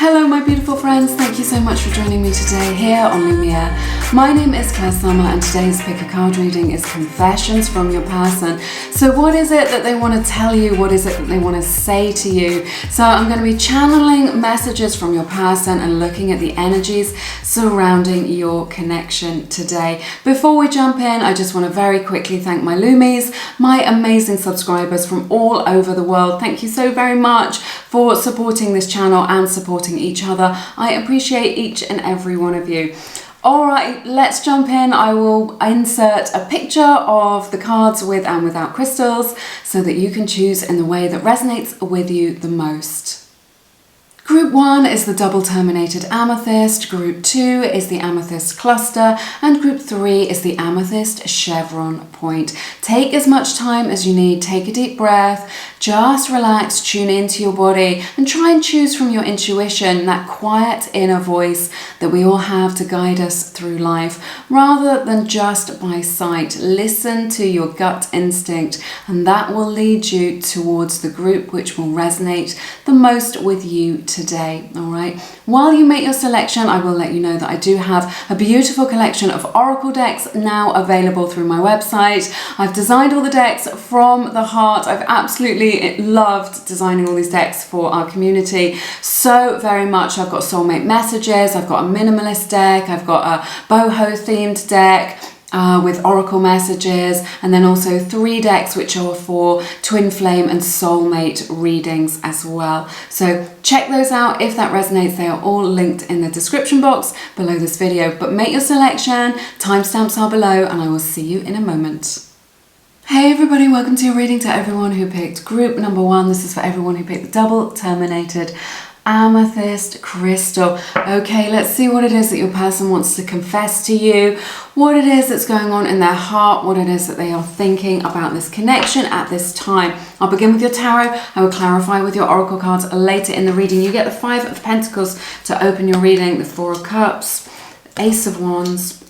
Hello my beautiful friends, thank you so much for joining me today here on Lumiere. My name is Clair and today's pick a card reading is Confessions from Your Person. So what is it that they want to tell you? What is it that they want to say to you? So I'm going to be channeling messages from your person and looking at the energies surrounding your connection today. Before we jump in, I just want to very quickly thank my Lumies, my amazing subscribers from all over the world. Thank you so very much for supporting this channel and supporting each other. I appreciate each and every one of you. All right, let's jump in. I will insert a picture of the cards with and without crystals so that you can choose in the way that resonates with you the most. Group 1 is the double terminated amethyst, Group 2 is the amethyst cluster, and Group 3 is the amethyst chevron point. Take as much time as you need, take a deep breath, just relax, tune into your body, and try and choose from your intuition, that quiet inner voice that we all have to guide us through life, rather than just by sight. Listen to your gut instinct, and that will lead you towards the group which will resonate the most with you today. All right, while you make your selection, I will let you know that I do have a beautiful collection of oracle decks now available through my website. I've designed all the decks from the heart. I've absolutely loved designing all these decks for our community so very much. I've got soulmate messages, I've got a minimalist deck, I've got a boho themed deck with oracle messages, and then also 3 decks which are for twin flame and soulmate readings as well. So check those out if that resonates. They are all linked in the description box below this video, but make your selection. Timestamps are below, and I will see you in a moment. Hey everybody, welcome to your reading. To everyone who picked group number 1, this is for everyone who picked the double terminated amethyst crystal. Okay, let's see what it is that your person wants to confess to you, what it is that's going on in their heart, what it is that they are thinking about this connection at this time. I'll begin with your tarot. I will clarify with your oracle cards later in the reading. You get the 5 of Pentacles to open your reading, the 4 of Cups, Ace of Wands,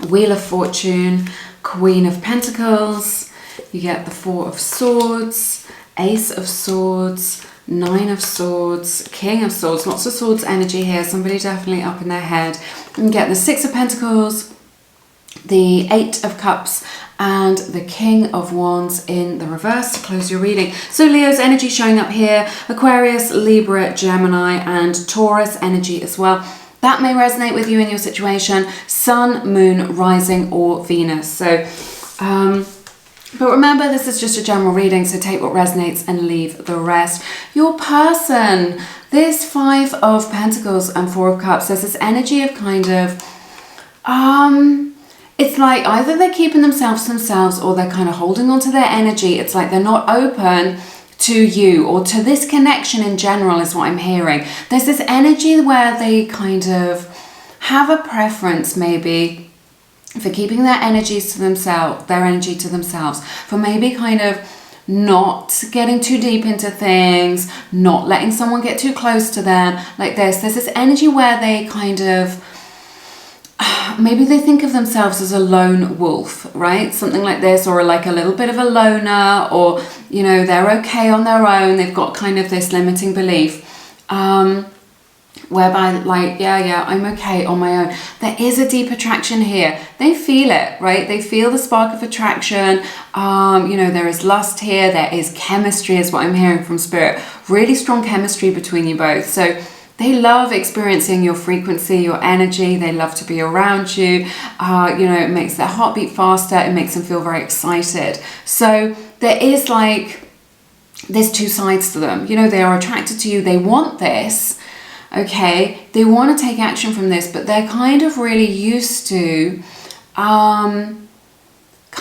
Wheel of Fortune, Queen of Pentacles. You get the 4 of Swords, Ace of Swords, 9 of Swords, King of Swords. Lots of swords energy here. Somebody definitely up in their head. You get the 6 of Pentacles, the 8 of Cups, and the King of Wands in the reverse to close your reading. So Leo's energy showing up here, Aquarius, Libra, Gemini, and Taurus energy as well. That may resonate with you in your situation. Sun, Moon, Rising, or Venus. So, but remember, this is just a general reading, so take what resonates and leave the rest. Your person, this 5 of Pentacles and 4 of Cups, there's this energy of kind of, it's like either they're keeping themselves to themselves or they're kind of holding on to their energy. It's like they're not open to you or to this connection in general is what I'm hearing. There's this energy where they kind of have a preference maybe for keeping their energies to themselves, their energy to themselves, for maybe kind of not getting too deep into things, not letting someone get too close to them like this. There's this energy where they kind of, maybe they think of themselves as a lone wolf, right? Something like this, or like a little bit of a loner, or, you know, they're okay on their own. They've got kind of this limiting belief. Whereby like, yeah, I'm okay on my own. There is a deep attraction here. They feel it, right? They feel the spark of attraction. You know, there is lust here. There is chemistry is what I'm hearing from Spirit. Really strong chemistry between you both. So they love experiencing your frequency, your energy. They love to be around you. You know, it makes their heart beat faster. It makes them feel very excited. So there is like, there's 2 sides to them. You know, they are attracted to you. They want this. Okay, they want to take action from this, but they're kind of really used to kind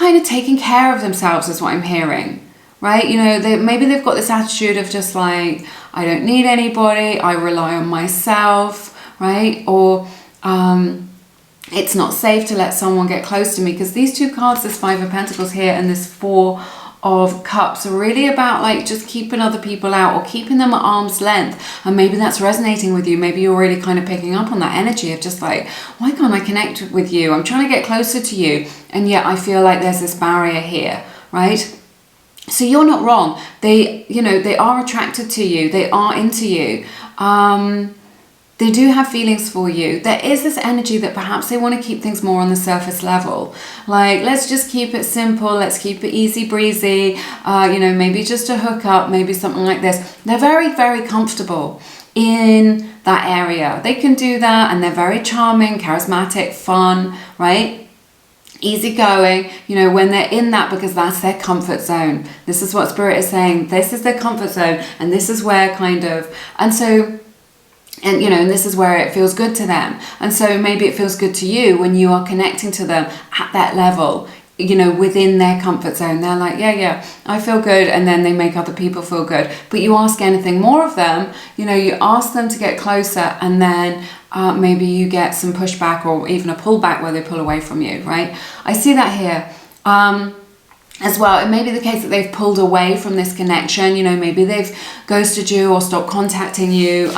of taking care of themselves is what I'm hearing, right? You know, maybe they've got this attitude of just like, I don't need anybody, I rely on myself, right? Or it's not safe to let someone get close to me, because these 2 cards, this 5 of Pentacles here and this 4 of Cups, are really about like just keeping other people out or keeping them at arm's length. And maybe that's resonating with you. Maybe you're really kind of picking up on that energy of just like, why can't I connect with you? I'm trying to get closer to you, and yet I feel like there's this barrier here, right? So you're not wrong. They, you know, they are attracted to you. They are into you. They do have feelings for you. There is this energy that perhaps they want to keep things more on the surface level. Like, let's just keep it simple. Let's keep it easy breezy. Maybe just a hookup, maybe something like this. They're very, very comfortable in that area. They can do that, and they're very charming, charismatic, fun, right? Easygoing, when they're in that, because that's their comfort zone. This is what Spirit is saying. This is their comfort zone, and this is where and this is where it feels good to them. And so maybe it feels good to you when you are connecting to them at that level, within their comfort zone. They're like, yeah, I feel good. And then they make other people feel good. But you ask anything more of them, you ask them to get closer, and then maybe you get some pushback or even a pullback where they pull away from you, right? I see that here. As well, it may be the case that they've pulled away from this connection. Maybe they've ghosted you or stopped contacting you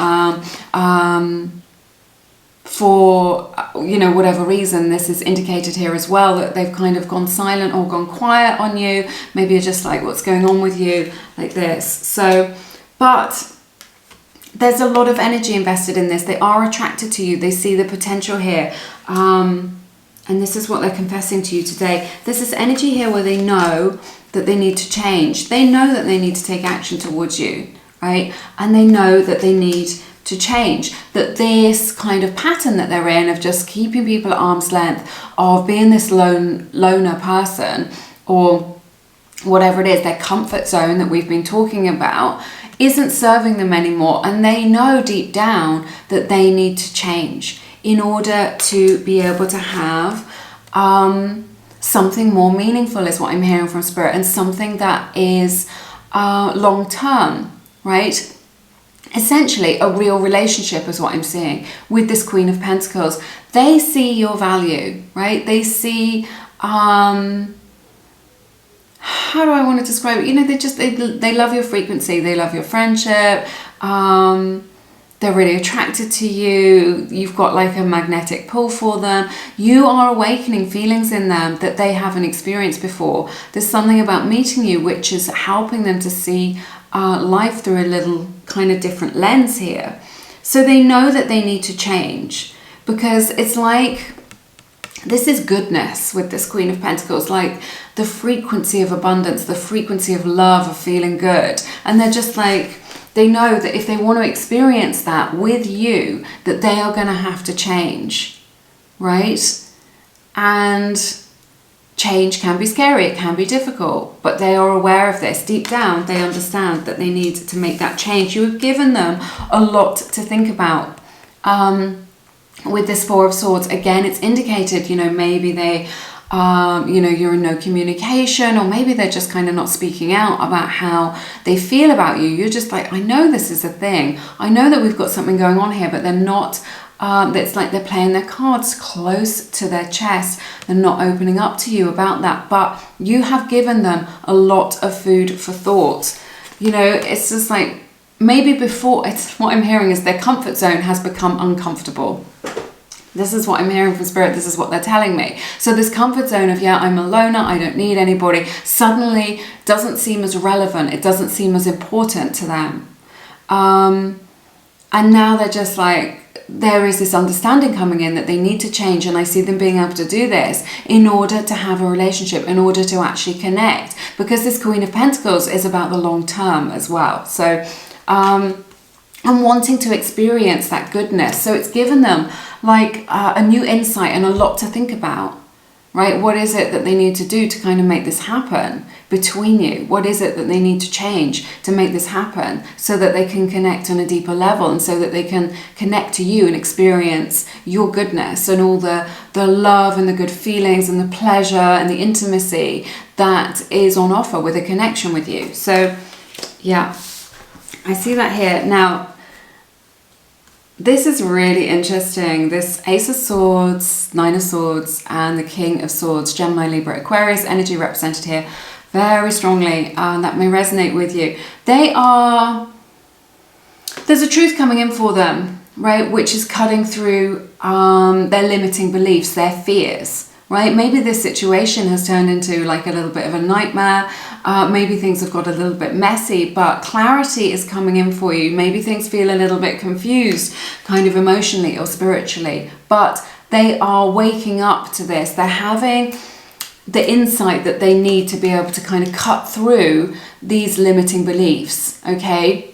for whatever reason. This is indicated here as well, that they've kind of gone silent or gone quiet on you. Maybe you're just like, what's going on with you, like this. So, but there's a lot of energy invested in this. They are attracted to you. They see the potential here. And this is what they're confessing to you today. There's this energy here where they know that they need to change. They know that they need to take action towards you, right? And they know that they need to change. That this kind of pattern that they're in of just keeping people at arm's length, of being this loner person, or whatever it is, their comfort zone that we've been talking about, isn't serving them anymore. And they know deep down that they need to change in order to be able to have something more meaningful, is what I'm hearing from Spirit, and something that is long term, right? Essentially a real relationship is what I'm seeing with this Queen of Pentacles. They see your value, right? They see how do I want to describe it? They love your frequency, they love your friendship, they're really attracted to you. You've got like a magnetic pull for them. You are awakening feelings in them that they haven't experienced before. There's something about meeting you which is helping them to see life through a little kind of different lens here. So they know that they need to change, because it's like, this is goodness with this Queen of Pentacles, like the frequency of abundance, the frequency of love, of feeling good. And they're just like, they know that if they want to experience that with you, that they are going to have to change, right? And change can be scary, it can be difficult, but they are aware of this. Deep down, they understand that they need to make that change. You have given them a lot to think about. With this Four of Swords, again, it's indicated, maybe they you're in no communication, or maybe they're just kind of not speaking out about how they feel about you. You're just like, I know this is a thing. I know that we've got something going on here, but they're not, it's like they're playing their cards close to their chest. They're not opening up to you about that, but you have given them a lot of food for thought. It's just like, maybe before, it's what I'm hearing is their comfort zone has become uncomfortable. This is what I'm hearing from Spirit. This is what they're telling me. So this comfort zone of, I'm a loner, I don't need anybody, suddenly doesn't seem as relevant. It doesn't seem as important to them. And now they're just like, there is this understanding coming in that they need to change. And I see them being able to do this in order to have a relationship, in order to actually connect. Because this Queen of Pentacles is about the long term as well. So, and wanting to experience that goodness. So it's given them like a new insight and a lot to think about, right? What is it that they need to do to kind of make this happen between you? What is it that they need to change to make this happen so that they can connect on a deeper level, and so that they can connect to you and experience your goodness and all the love and the good feelings and the pleasure and the intimacy that is on offer with a connection with you. So yeah, I see that here. Now, this is really interesting. This Ace of Swords, Nine of Swords, and the King of Swords, Gemini, Libra, Aquarius energy represented here very strongly. That may resonate with you. There's a truth coming in for them, right? Which is cutting through their limiting beliefs, their fears, right? Maybe this situation has turned into like a little bit of a nightmare. Maybe things have got a little bit messy, but clarity is coming in for you. Maybe things feel a little bit confused, kind of emotionally or spiritually, but they are waking up to this. They're having the insight that they need to be able to kind of cut through these limiting beliefs, okay?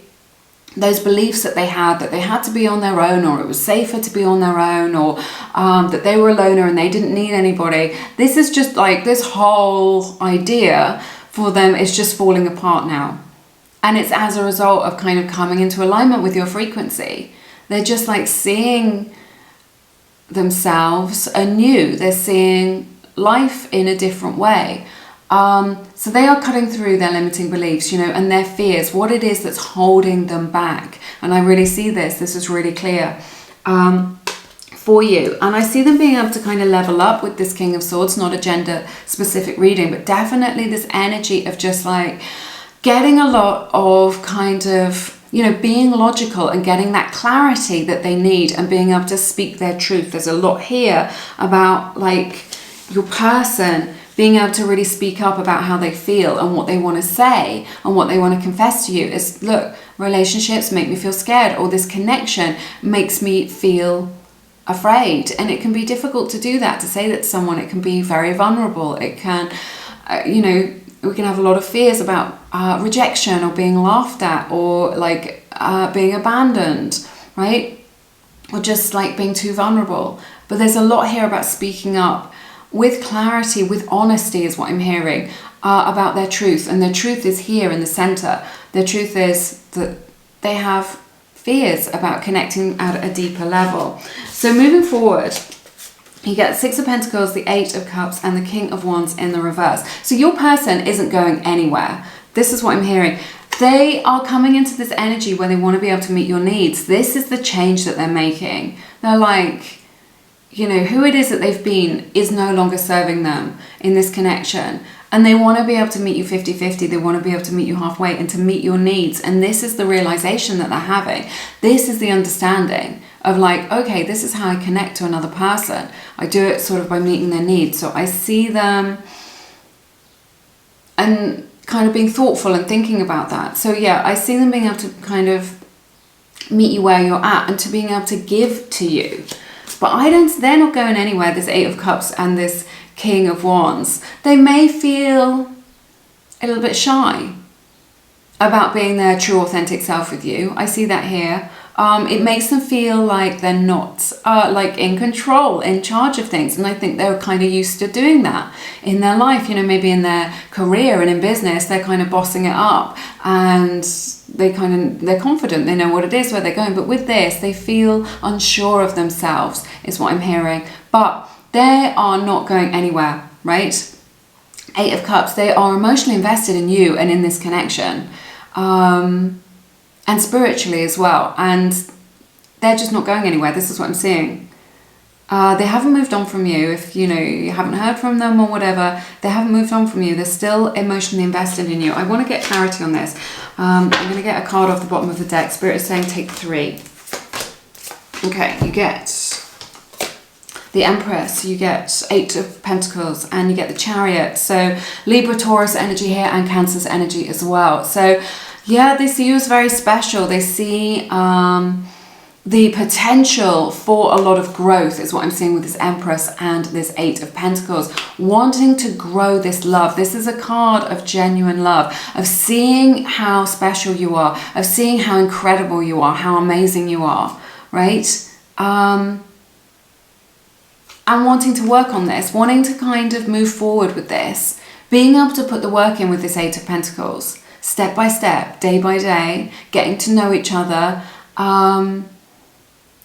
Those beliefs that they had to be on their own, or it was safer to be on their own, or that they were a loner and they didn't need anybody. This is just like, this whole idea for them is just falling apart now. And it's as a result of kind of coming into alignment with your frequency. They're just like seeing themselves anew. They're seeing life in a different way. So they are cutting through their limiting beliefs, you know, and their fears, what it is that's holding them back. And I really see this is really clear for you. And I see them being able to kind of level up with this King of Swords, not a gender specific reading, but definitely this energy of just like getting a lot of kind of, you know, being logical and getting that clarity that they need and being able to speak their truth. There's a lot here about like your person being able to really speak up about how they feel and what they want to say and what they want to confess to you. Is, look, relationships make me feel scared, or this connection makes me feel afraid. And it can be difficult to do that, to say that to someone. It can be very vulnerable. It can, you know, we can have a lot of fears about rejection or being laughed at, or like being abandoned, right? Or just like being too vulnerable. But there's a lot here about speaking up with clarity, with honesty is what I'm hearing, about their truth. And their truth is here in the center. Their truth is that they have fears about connecting at a deeper level. So moving forward, you get 6 of Pentacles, the 8 of Cups, and the King of Wands in the reverse. So your person isn't going anywhere. This is what I'm hearing. They are coming into this energy where they want to be able to meet your needs. This is the change that they're making. They're like, you know, who it is that they've been is no longer serving them in this connection. And they want to be able to meet you 50-50. They want to be able to meet you halfway and to meet your needs. And this is the realization that they're having. This is the understanding of like, okay, this is how I connect to another person. I do it sort of by meeting their needs. So I see them and kind of being thoughtful and thinking about that. So yeah, I see them being able to kind of meet you where you're at and to being able to give to you. But they're not going anywhere, this 8 of Cups and this King of Wands. They may feel a little bit shy about being their true authentic self with you. I see that here. It makes them feel like they're not like in control, in charge of things. And I think they're kind of used to doing that in their life, you know, maybe in their career and in business, they're kind of bossing it up and they're confident, they know what it is, where they're going. But with this, they feel unsure of themselves, is what I'm hearing. But they are not going anywhere, right? 8 of Cups, they are emotionally invested in you and in this connection. And spiritually as well, and they're just not going anywhere. This is what I'm seeing. They haven't moved on from you. If you know you haven't heard from them or whatever, they haven't moved on from you. They're still emotionally invested in you. I want to get clarity on this. I'm going to get a card off the bottom of the deck. Spirit is saying take 3. Okay, you get the Empress, you get 8 of Pentacles, and you get the Chariot. So Libra, Taurus energy here, and Cancer's energy as well. So yeah, they see you as very special. They see the potential for a lot of growth is what I'm seeing with this Empress and this 8 of Pentacles. Wanting to grow this love. This is a card of genuine love, of seeing how special you are, of seeing how incredible you are, how amazing you are, right? And wanting to work on this, wanting to kind of move forward with this, being able to put the work in with this 8 of Pentacles. Step by step, day by day, getting to know each other.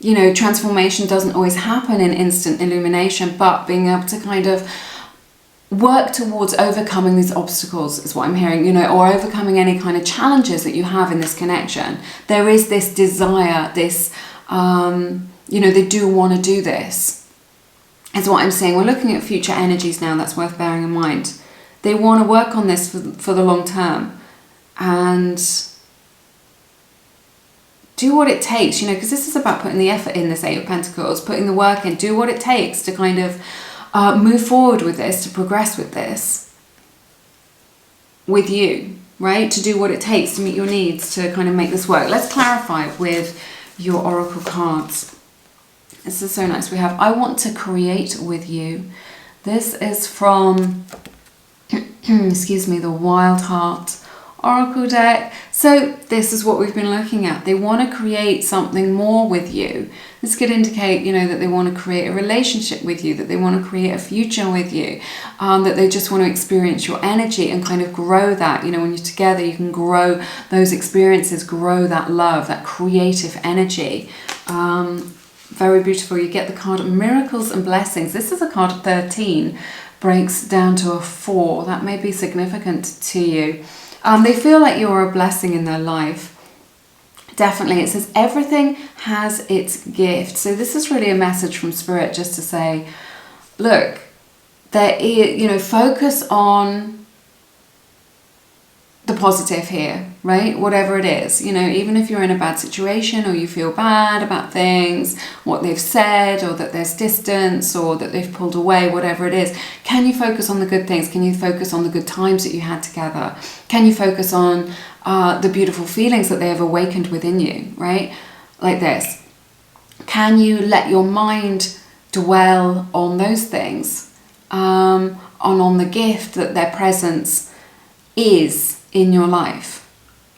You know, transformation doesn't always happen in instant illumination, but being able to kind of work towards overcoming these obstacles is what I'm hearing, you know, or overcoming any kind of challenges that you have in this connection. There is this desire, this, you know, they do want to do this, is what I'm saying. We're looking at future energies now, that's worth bearing in mind. They want to work on this for the long term. And do what it takes, you know, because this is about putting the effort in, this 8 of Pentacles, putting the work in, do what it takes to kind of move forward with this, to progress with this with you, right? To do what it takes to meet your needs, to kind of make this work. Let's clarify with your oracle cards. This is so nice. We have, I want to create with you. This is from, excuse me, the Wild Heart Oracle deck. So this is what we've been looking at. They want to create something more with you. This could indicate, you know, that they want to create a relationship with you, that they want to create a future with you, that they just want to experience your energy and kind of grow that. You know, when you're together, you can grow those experiences, grow that love, that creative energy. Very beautiful. You get the card Miracles and Blessings. This is a card 13, breaks down to a 4. That may be significant to you. They feel like you're a blessing in their life. Definitely. It says everything has its gift. So this is really a message from Spirit, just to say, look, there is, you know, focus on the positive here, right? Whatever it is, you know, even if you're in a bad situation or you feel bad about things, what they've said, or that there's distance, or that they've pulled away, whatever it is, can you focus on the good things? Can you focus on the good times that you had together? Can you focus on the beautiful feelings that they have awakened within you, right? Like this. Can you let your mind dwell on those things, on the gift that their presence is in your life,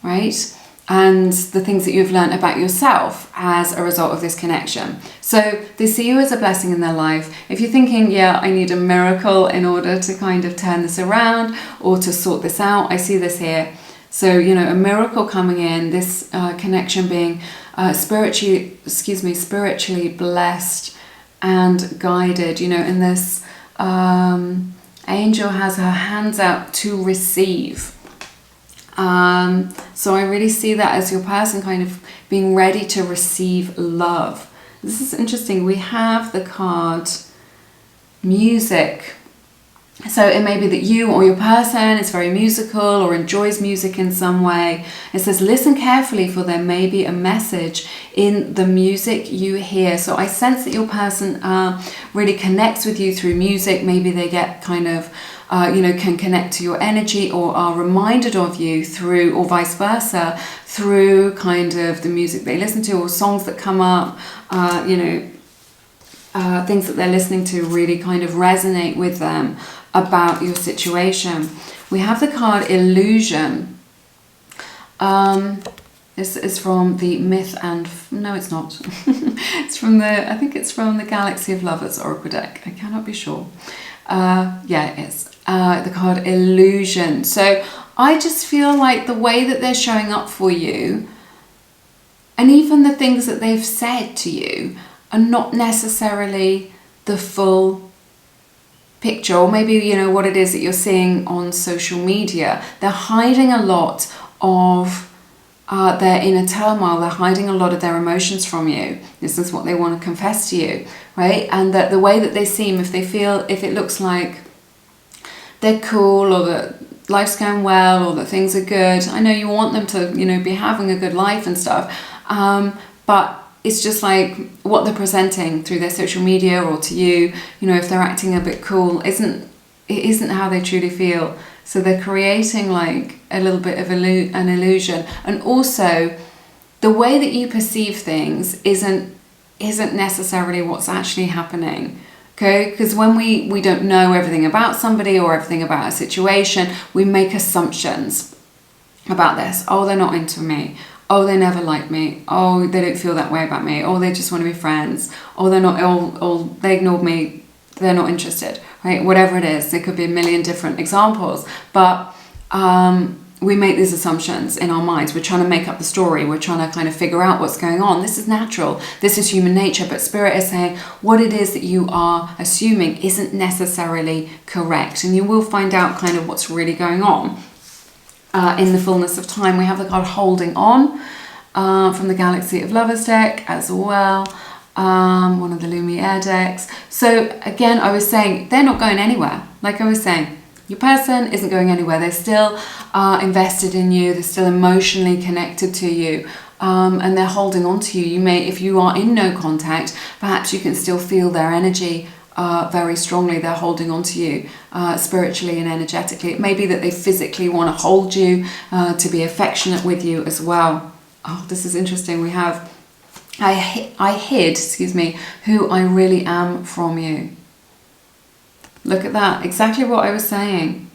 right? And the things that you've learned about yourself as a result of this connection. So they see you as a blessing in their life. If you're thinking, yeah, I need a miracle in order to kind of turn this around or to sort this out, I see this here. So, you know, a miracle coming in, this connection being spiritually blessed and guided, you know, and this angel has her hands out to receive. So I really see that as your person kind of being ready to receive love. This is interesting. We have the card Music. So it may be that you or your person is very musical or enjoys music in some way. It says, listen carefully, for there may be a message in the music you hear. So I sense that your person really connects with you through music. Maybe they get kind of, can connect to your energy, or are reminded of you through, or vice versa, through kind of the music they listen to, or songs that come up, things that they're listening to really kind of resonate with them about your situation. We have the card Illusion. This is from the Myth and... No, it's not. It's from the... I think it's from the Galaxy of Lovers Oracle deck. I cannot be sure. Yeah, it is. The card Illusion. So I just feel like the way that they're showing up for you, and even the things that they've said to you, are not necessarily the full picture, or maybe, you know, what it is that you're seeing on social media. They're hiding a lot of their inner turmoil. They're hiding a lot of their emotions from you. This is what they want to confess to you, right? And that the way that they seem, if it looks like they're cool, or that life's going well, or that things are good. I know you want them to, you know, be having a good life and stuff, but it's just like what they're presenting through their social media or to you, you know, if they're acting a bit cool, isn't how they truly feel. So they're creating like a little bit of an illusion. And also the way that you perceive things isn't necessarily what's actually happening. Okay, because when we don't know everything about somebody or everything about a situation, we make assumptions about this. Oh, they're not into me. Oh, they never like me. Oh, they don't feel that way about me. Oh, they just want to be friends. Oh, they're not. Oh, they ignored me. They're not interested. Right? Whatever it is, there could be a million different examples. But we make these assumptions in our minds. We're trying to make up the story. We're trying to kind of figure out what's going on. This is natural. This is human nature. But Spirit is saying what it is that you are assuming isn't necessarily correct. And you will find out kind of what's really going on in the fullness of time. We have the card Holding On from the Galaxy of Lovers deck as well. One of the Lumiere decks. So again, I was saying they're not going anywhere. Like I was saying, your person isn't going anywhere. They're still invested in you. They're still emotionally connected to you, and they're holding on to you. You may, if you are in no contact, perhaps you can still feel their energy very strongly. They're holding on to you spiritually and energetically. It may be that they physically want to hold you, to be affectionate with you as well. Oh, this is interesting. We have, I hid, who I really am from you. Look at that. Exactly what I was saying.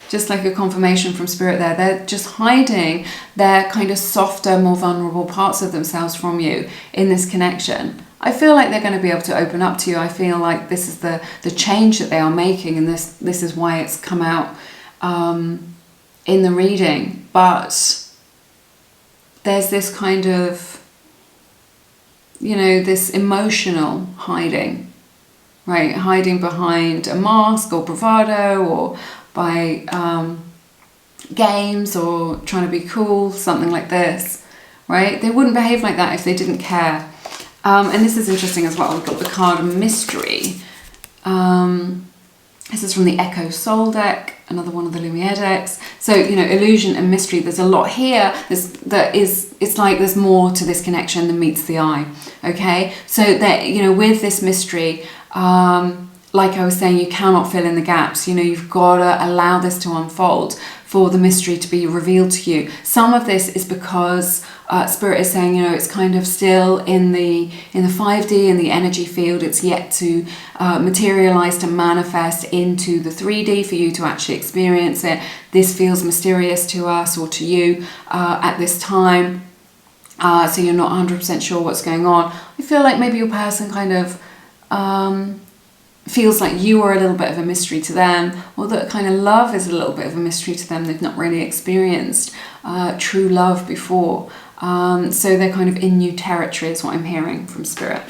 Just like a confirmation from Spirit there. They're just hiding their kind of softer, more vulnerable parts of themselves from you in this connection. I feel like they're going to be able to open up to you. I feel like this is the change that they are making, and this is why it's come out in the reading. But there's this kind of, this emotional hiding, right? Hiding behind a mask or bravado, or by games, or trying to be cool, something like this, right? They wouldn't behave like that if they didn't care. And this is interesting as well. We've got the card Mystery. This is from the Echo Soul deck, another one of the Lumiere decks. So, illusion and mystery, there's a lot here. It's like there's more to this connection than meets the eye, okay? So that, with this mystery, like I was saying, you cannot fill in the gaps. You've got to allow this to unfold for the mystery to be revealed to you. Some of this is because Spirit is saying, it's kind of still in the 5D, in the energy field. It's yet to materialize, to manifest into the 3D for you to actually experience it. This feels mysterious to us, or to you at this time. So you're not 100% sure what's going on. I feel like maybe your person kind of feels like you are a little bit of a mystery to them, or that kind of love is a little bit of a mystery to them. They've not really experienced true love before. So they're kind of in new territory is what I'm hearing from Spirit.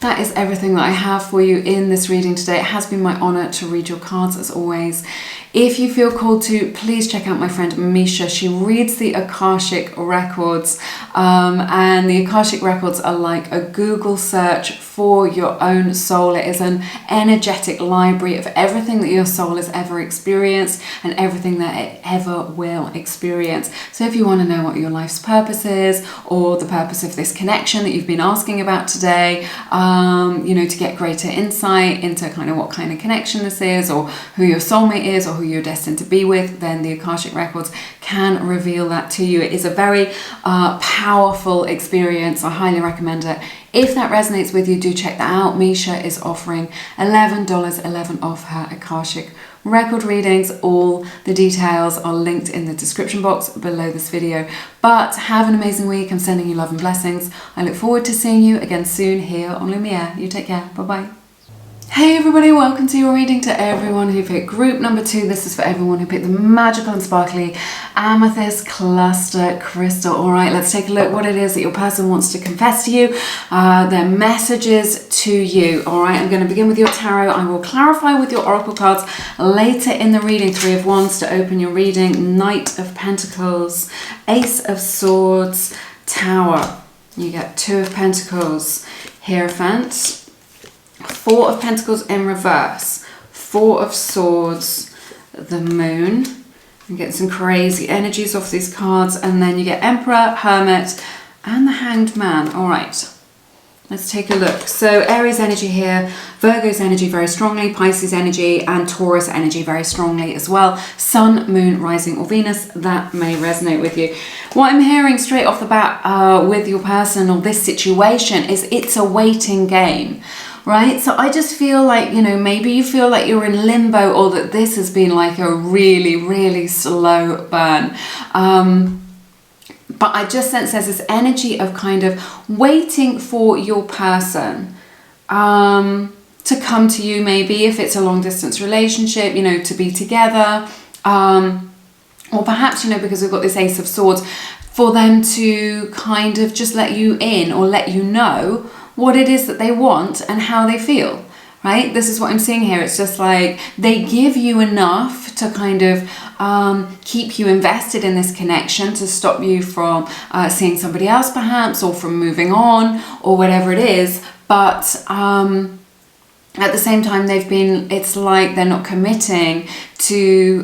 That is everything that I have for you in this reading today. It has been my honor to read your cards as always. If you feel called to, please check out my friend Misha. She reads the Akashic Records, and the Akashic Records are like a Google search for your own soul. It is an energetic library of everything that your soul has ever experienced and everything that it ever will experience. So if you want to know what your life's purpose is, or the purpose of this connection that you've been asking about today, to get greater insight into kind of what kind of connection this is, or who your soulmate is, or who you're destined to be with, then the Akashic Records can reveal that to you. It is a very powerful experience. I highly recommend it. If that resonates with you, do check that out. Misha is offering $11 off her Akashic Record readings. All the details are linked in the description box below this video. But have an amazing week. I'm sending you love and blessings. I look forward to seeing you again soon here on Lumiere. You take care. Bye-bye. Hey everybody, welcome to your reading. To everyone who picked group number 2, this is for everyone who picked the magical and sparkly amethyst cluster crystal. All right, let's take a look what it is that your person wants to confess to you, their messages to you. All right, I'm going to begin with your tarot. I will clarify with your oracle cards later in the reading. 3 of Wands to open your reading, Knight of Pentacles, Ace of Swords, Tower. You get 2 of Pentacles, Hierophant, 4 of Pentacles in reverse, 4 of Swords, the Moon. You get some crazy energies off these cards, and then you get Emperor, Hermit, and the Hanged Man. All right, let's take a look. So Aries energy here, Virgo's energy very strongly, Pisces energy, and Taurus energy very strongly as well. Sun, Moon, Rising, or Venus, that may resonate with you. What I'm hearing straight off the bat with your person or this situation is it's a waiting game. Right, so I just feel like, maybe you feel like you're in limbo, or that this has been like a really, really slow burn. But I just sense there's this energy of kind of waiting for your person to come to you, maybe if it's a long distance relationship, to be together. Or perhaps, because we've got this Ace of Swords, for them to kind of just let you in, or let you know what it is that they want and how they feel, right? This is what I'm seeing here. It's just like they give you enough to kind of keep you invested in this connection, to stop you from seeing somebody else perhaps, or from moving on, or whatever it is. But at the same time, it's like they're not committing to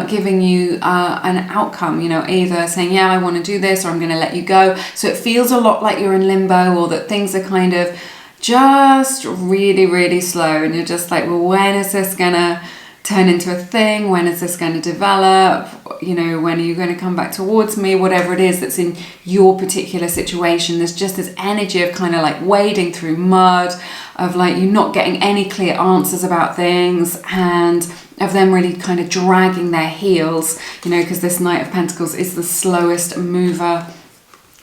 giving you an outcome, either saying, yeah, I want to do this, or I'm going to let you go. So it feels a lot like you're in limbo, or that things are kind of, just really, really slow. And you're just like, well, when is this gonna turn into a thing? When is this going to develop? You know, when are you going to come back towards me? Whatever it is that's in your particular situation, there's just this energy of kind of like wading through mud, of like you not getting any clear answers about things, and of them really kind of dragging their heels, you know, because this Knight of Pentacles is the slowest mover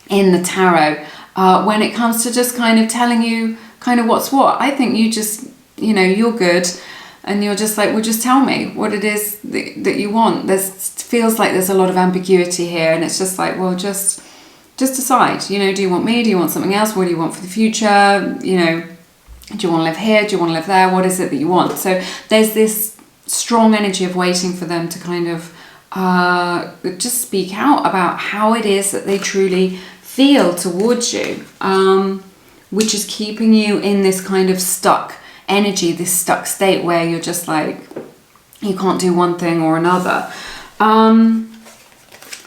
in the tarot when it comes to just kind of telling you kind of what's what. I think you just, you know, you're good. And you're just like, well, just tell me what it is that you want. Feels like there's a lot of ambiguity here, and it's just like, well, just decide. You know, do you want me? Do you want something else? What do you want for the future? You know, do you want to live here? Do you want to live there? What is it that you want? So there's this strong energy of waiting for them to kind of just speak out about how it is that they truly feel towards you, which is keeping you in this kind of stuck energy, this stuck state where you're just like, you can't do one thing or another.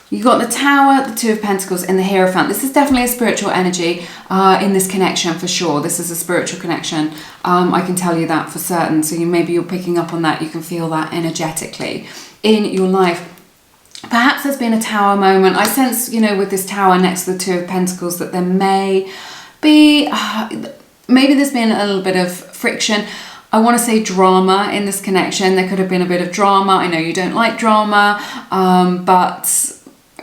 You got the Tower, the Two of Pentacles, and the Hierophant. This is definitely a spiritual energy in this connection for sure. This is a spiritual connection. I can tell you that for certain. So maybe you're picking up on that. You can feel that energetically in your life. Perhaps there's been a Tower moment. I sense, you know, with this Tower next to the Two of Pentacles, that there may be... maybe there's been a little bit of friction. I want to say drama in this connection. There could have been a bit of drama. I know you don't like drama, but,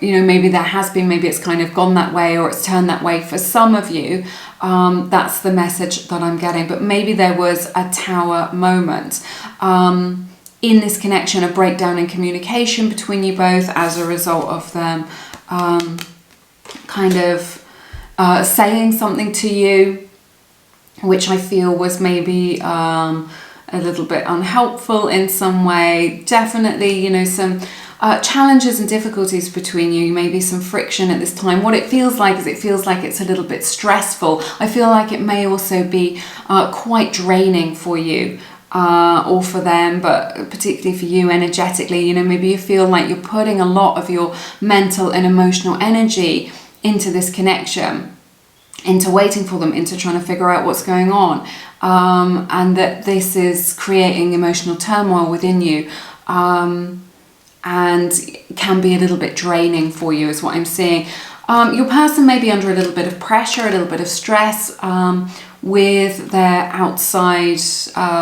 you know, maybe there has been, maybe it's kind of gone that way or it's turned that way for some of you. That's the message that I'm getting. But maybe there was a Tower moment in this connection, a breakdown in communication between you both as a result of them kind of saying something to you, which I feel was maybe a little bit unhelpful in some way. Definitely, you know, some challenges and difficulties between you, maybe some friction at this time. What it feels like is it feels like it's a little bit stressful. I feel like it may also be quite draining for you or for them, but particularly for you energetically. You know, maybe you feel like you're putting a lot of your mental and emotional energy into this connection, into waiting for them, into trying to figure out what's going on, and that this is creating emotional turmoil within you, and can be a little bit draining for you is what I'm seeing. Your person may be under a little bit of pressure, a little bit of stress with their outside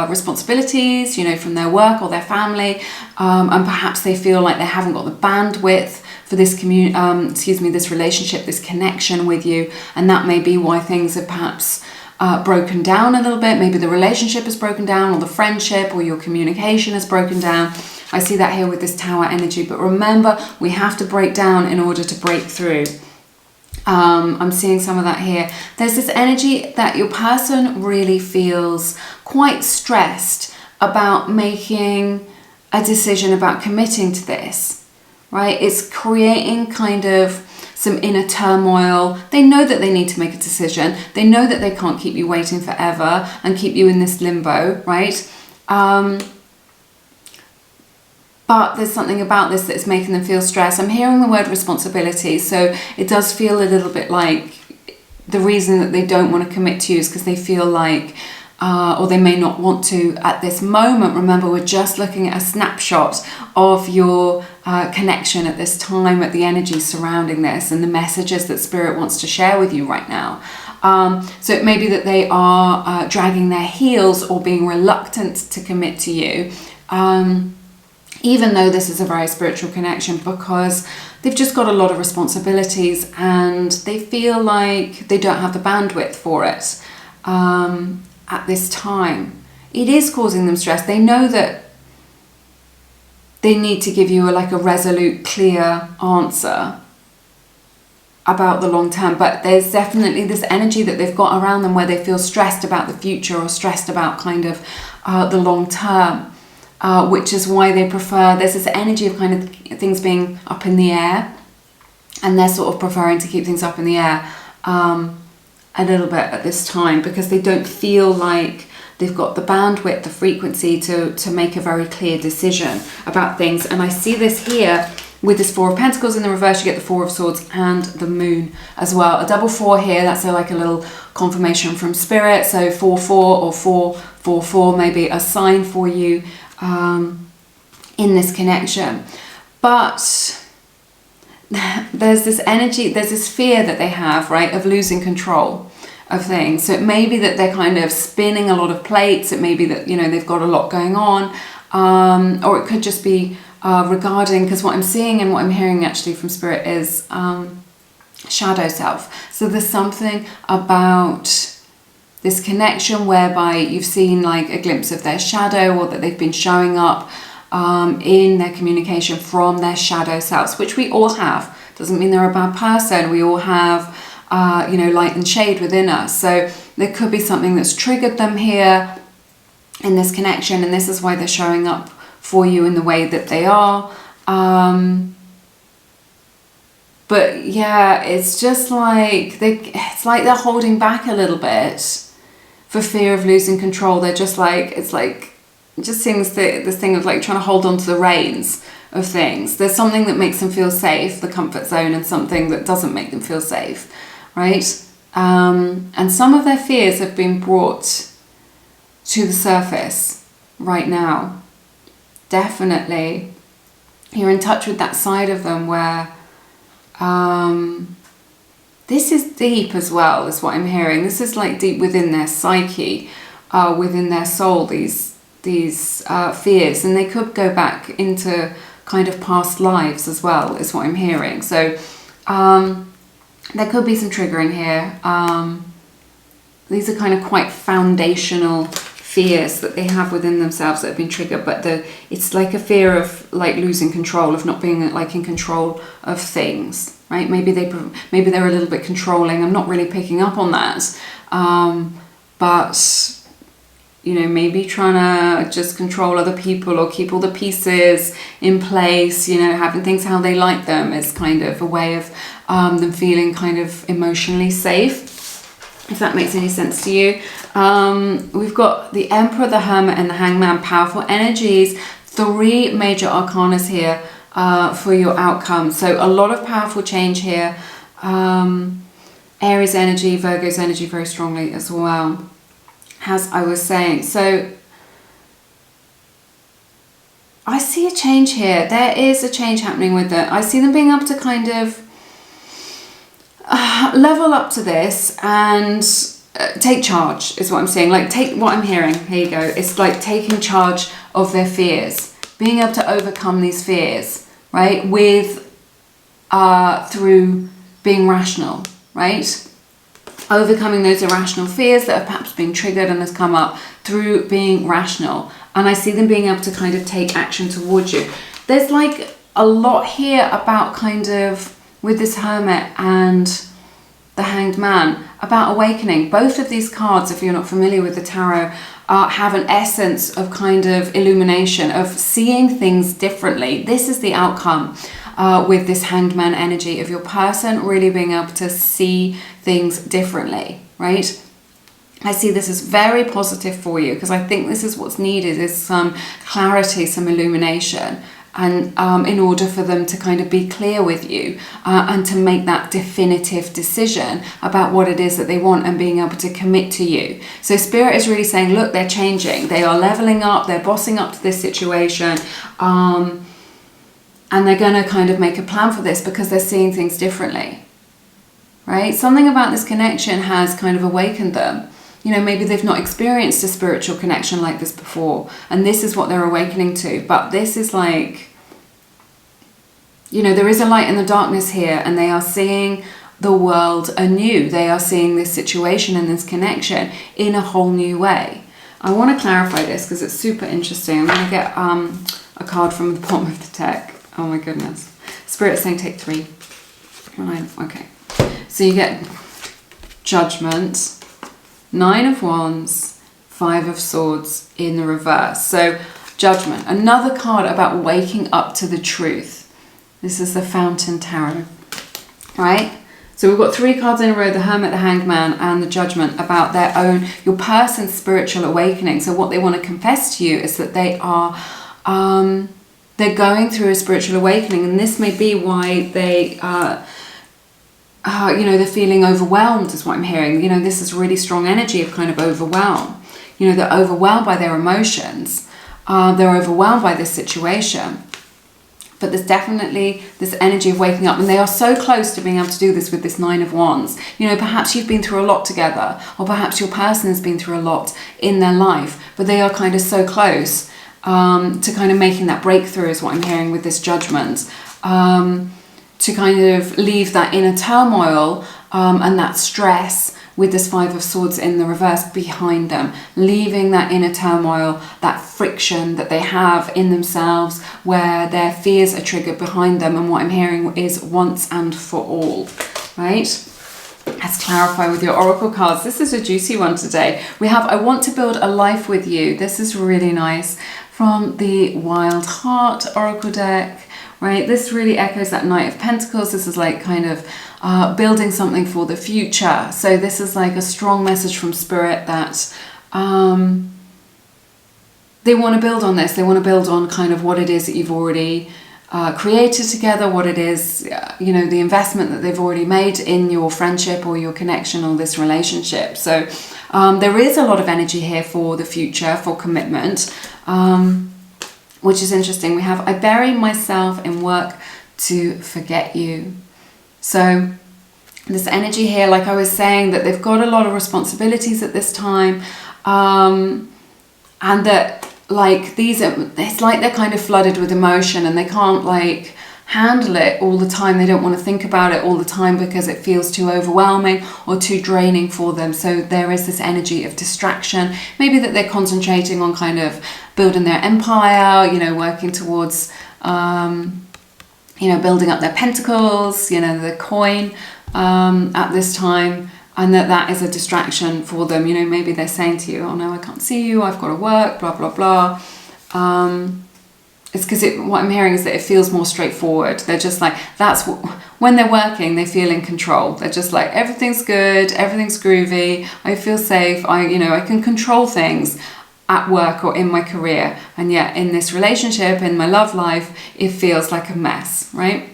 responsibilities, you know, from their work or their family, and perhaps they feel like they haven't got the bandwidth for this this relationship, this connection with you, and that may be why things have perhaps broken down a little bit. Maybe the relationship has broken down, or the friendship, or your communication has broken down. I see that here with this Tower energy, but remember, we have to break down in order to break through. I'm seeing some of that here. There's this energy that your person really feels quite stressed about making a decision about committing to this. Right? It's creating kind of some inner turmoil. They know that they need to make a decision. They know that they can't keep you waiting forever and keep you in this limbo, right? But there's something about this that's making them feel stressed. I'm hearing the word responsibility, so it does feel a little bit like the reason that they don't want to commit to you is because they feel like or they may not want to at this moment. Remember, we're just looking at a snapshot of your connection at this time, at the energy surrounding this and the messages that Spirit wants to share with you right now. So it may be that they are dragging their heels or being reluctant to commit to you, even though this is a very spiritual connection, because they've just got a lot of responsibilities and they feel like they don't have the bandwidth for it. At this time, it is causing them stress. They know that they need to give you a resolute, clear answer about the long term, but there's definitely this energy that they've got around them where they feel stressed about the future or stressed about kind of the long term, which is why they prefer, there's this energy of kind of things being up in the air, and they're sort of preferring to keep things up in the air a little bit at this time, because they don't feel like they've got the bandwidth, the frequency to make a very clear decision about things. And I see this here with this Four of Pentacles in the reverse, you get the Four of Swords and the Moon as well. A double 4 here, that's like a little confirmation from Spirit. So 4-4 or 4-4-4 may be a sign for you in this connection. But there's this energy, there's this fear that they have, right, of losing control of things. So it may be that they're kind of spinning a lot of plates. It may be that, you know, they've got a lot going on. Or it could just be regarding, because what I'm seeing and what I'm hearing actually from Spirit is shadow self. So there's something about this connection whereby you've seen like a glimpse of their shadow, or that they've been showing up in their communication from their shadow selves, which we all have. Doesn't mean they're a bad person. We all have, you know, light and shade within us. So there could be something that's triggered them here in this connection, and this is why they're showing up for you in the way that they are. But yeah, it's just like it's like they're holding back a little bit for fear of losing control. They're just like, it's like just seeing this thing of like trying to hold on to the reins of things. There's something that makes them feel safe, the comfort zone, and something that doesn't make them feel safe, right? And some of their fears have been brought to the surface right now. Definitely. You're in touch with that side of them where this is deep as well, is what I'm hearing. This is like deep within their psyche, within their soul, these fears, and they could go back into kind of past lives as well, is what I'm hearing. So there could be some triggering here. These are kind of quite foundational fears that they have within themselves that have been triggered, but it's like a fear of like losing control, of not being like in control of things, right? Maybe they're a little bit controlling. I'm not really picking up on that, but you know, maybe trying to just control other people or keep all the pieces in place, you know, having things how they like them is kind of a way of them feeling kind of emotionally safe, if that makes any sense to you. We've got the Emperor, the Hermit, and the Hangman, powerful energies. 3 major arcanas here for your outcome. So a lot of powerful change here. Aries energy, Virgo's energy very strongly as well, as I was saying. So I see a change here. There is a change happening with it. I see them being able to kind of level up to this and take charge, is what I'm saying. Like, take what I'm hearing. Here you go. It's like taking charge of their fears, being able to overcome these fears, right? Through being rational, right? Overcoming those irrational fears that have perhaps been triggered and has come up through being rational. And I see them being able to kind of take action towards you. There's like a lot here about kind of, with this Hermit and the Hanged Man, about awakening. Both of these cards, if you're not familiar with the tarot, have an essence of kind of illumination, of seeing things differently. This is the outcome with this Hanged Man energy of your person really being able to see things differently, right? I see this as very positive for you, because I think this is what's needed, is some clarity, some illumination, and in order for them to kind of be clear with you and to make that definitive decision about what it is that they want and being able to commit to you. So Spirit is really saying, look, they're changing, they are leveling up, they're bossing up to this situation, and they're going to kind of make a plan for this because they're seeing things differently, right? Something about this connection has kind of awakened them. You know, maybe they've not experienced a spiritual connection like this before, and this is what they're awakening to. But this is like, you know, there is a light in the darkness here, and they are seeing the world anew. They are seeing this situation and this connection in a whole new way. I want to clarify this because it's super interesting. I'm going to get a card from the bottom of the deck. Oh my goodness. Spirit's saying take 3. Okay. So you get Judgment, 9 of Wands, 5 of Swords in the reverse. So Judgment, another card about waking up to the truth. This is the Fountain Tarot, right? So we've got 3 cards in a row, the Hermit, the Hanged Man, and the Judgment, about their own, your person's spiritual awakening. So what they want to confess to you is that they are they're going through a spiritual awakening, and this may be why they you know, they're feeling overwhelmed is what I'm hearing. You know, this is really strong energy of kind of overwhelm. You know, they're overwhelmed by their emotions. They're overwhelmed by this situation. But there's definitely this energy of waking up, and they are so close to being able to do this with this Nine of Wands. You know, perhaps you've been through a lot together, or perhaps your person has been through a lot in their life, but they are kind of so close to kind of making that breakthrough is what I'm hearing with this Judgment. To kind of leave that inner turmoil and that stress with this Five of Swords in the reverse behind them, leaving that inner turmoil, that friction that they have in themselves where their fears are triggered behind them. And what I'm hearing is once and for all, right? Let's clarify with your oracle cards. This is a juicy one today. We have I want to build a life with you. This is really nice from the Wild Heart oracle deck. Right, this really echoes that Knight of Pentacles. This is like kind of building something for the future. So this is like a strong message from Spirit that they want to build on this. They want to build on kind of what it is that you've already created together, what it is, you know, the investment that they've already made in your friendship or your connection or this relationship. So there is a lot of energy here for the future, for commitment. Which is interesting. We have, I bury myself in work to forget you. So this energy here, like I was saying, that they've got a lot of responsibilities at this time. And that like these are, it's like they're kind of flooded with emotion and they can't like handle it all the time. They don't want to think about it all the time because it feels too overwhelming or too draining for them. So there is this energy of distraction. Maybe that they're concentrating on kind of building their empire, you know, working towards, you know, building up their pentacles, you know, the coin at this time. And that is a distraction for them. You know, maybe they're saying to you, oh no, I can't see you, I've got to work, blah, blah, blah. It's because what I'm hearing is that it feels more straightforward. They're just like, that's what, when they're working, they feel in control. They're just like, everything's good, everything's groovy, I feel safe, you know, I can control things at work or in my career. And yet in this relationship, in my love life, it feels like a mess, right?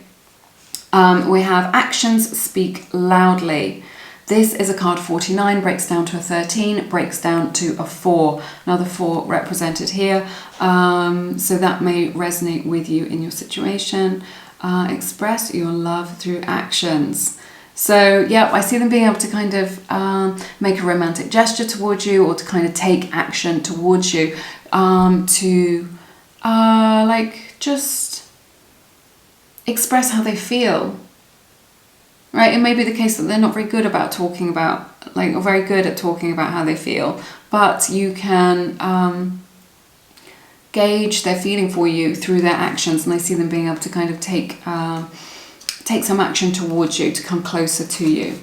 We have actions speak loudly. This is a card 49, breaks down to a 13, breaks down to a 4. Another 4 represented here. So that may resonate with you in your situation. Express your love through actions. So yeah, I see them being able to kind of make a romantic gesture towards you or to kind of take action towards you to like just express how they feel. Right, it may be the case that they're not very good about talking about, like, or very good at talking about how they feel, but you can gauge their feeling for you through their actions, and I see them being able to kind of take some action towards you to come closer to you.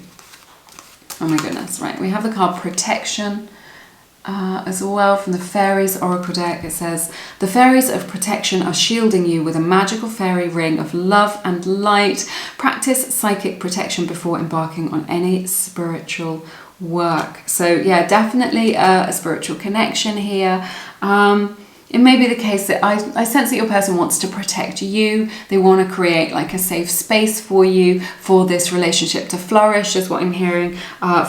Oh my goodness, right, we have the card Protection as well from the Fairies Oracle deck. It says, the fairies of protection are shielding you with a magical fairy ring of love and light. Practice psychic protection before embarking on any spiritual work. So yeah, definitely a spiritual connection here. It may be the case that I sense that your person wants to protect you. They want to create like a safe space for you, for this relationship to flourish, is what I'm hearing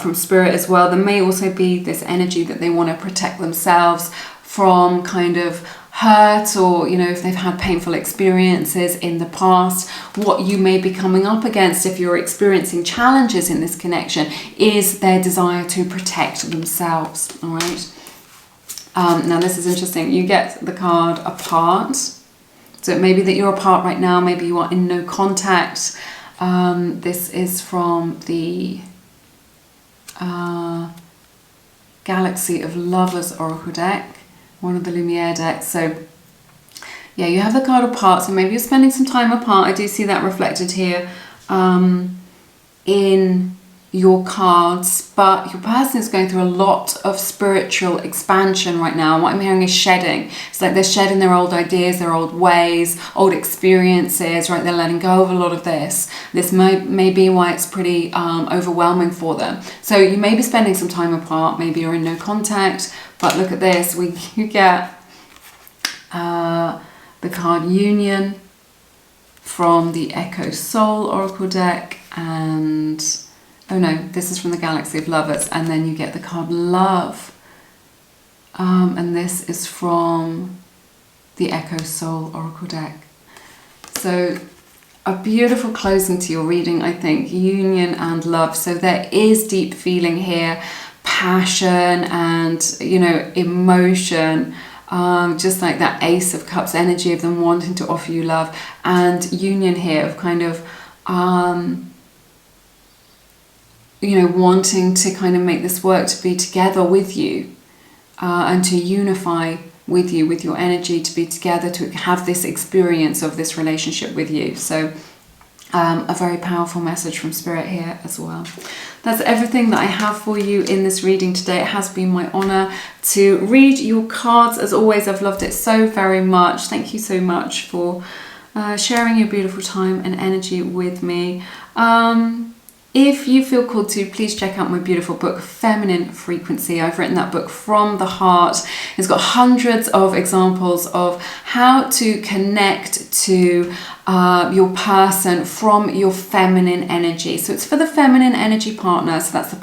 from Spirit as well. There may also be this energy that they want to protect themselves from kind of hurt, or, you know, if they've had painful experiences in the past. What you may be coming up against if you're experiencing challenges in this connection is their desire to protect themselves, all right? Now this is interesting. You get the card Apart. So it may be that you're apart right now. Maybe you are in no contact. This is from the Galaxy of Lovers Oracle deck, one of the Lumiere decks. So yeah, you have the card Apart. So maybe you're spending some time apart. I do see that reflected here in your cards, but your person is going through a lot of spiritual expansion right now. What I'm hearing is shedding. It's like they're shedding their old ideas, their old ways, old experiences, right? They're letting go of a lot of this. This may be why it's pretty overwhelming for them. So you may be spending some time apart, maybe you're in no contact, but look at this. You get the the card Union from the Echo Soul Oracle deck, and oh no, this is from the Galaxy of Lovers, and then you get the card Love, and this is from the Echo Soul Oracle deck. So a beautiful closing to your reading, I think, Union and Love. So there is deep feeling here, passion and, you know, emotion, just like that Ace of Cups energy of them wanting to offer you love, and union here of kind of, you know, wanting to kind of make this work, to be together with you, and to unify with you, with your energy, to be together, to have this experience of this relationship with you. So a very powerful message from Spirit here as well. That's everything that I have for you in this reading today. It has been my honor to read your cards. As always, I've loved it so very much. Thank you so much for sharing your beautiful time and energy with me. If you feel called to, please check out my beautiful book, Feminine Frequency. I've written that book from the heart. It's got hundreds of examples of how to connect to your person from your feminine energy. So it's for the feminine energy partner. So that's the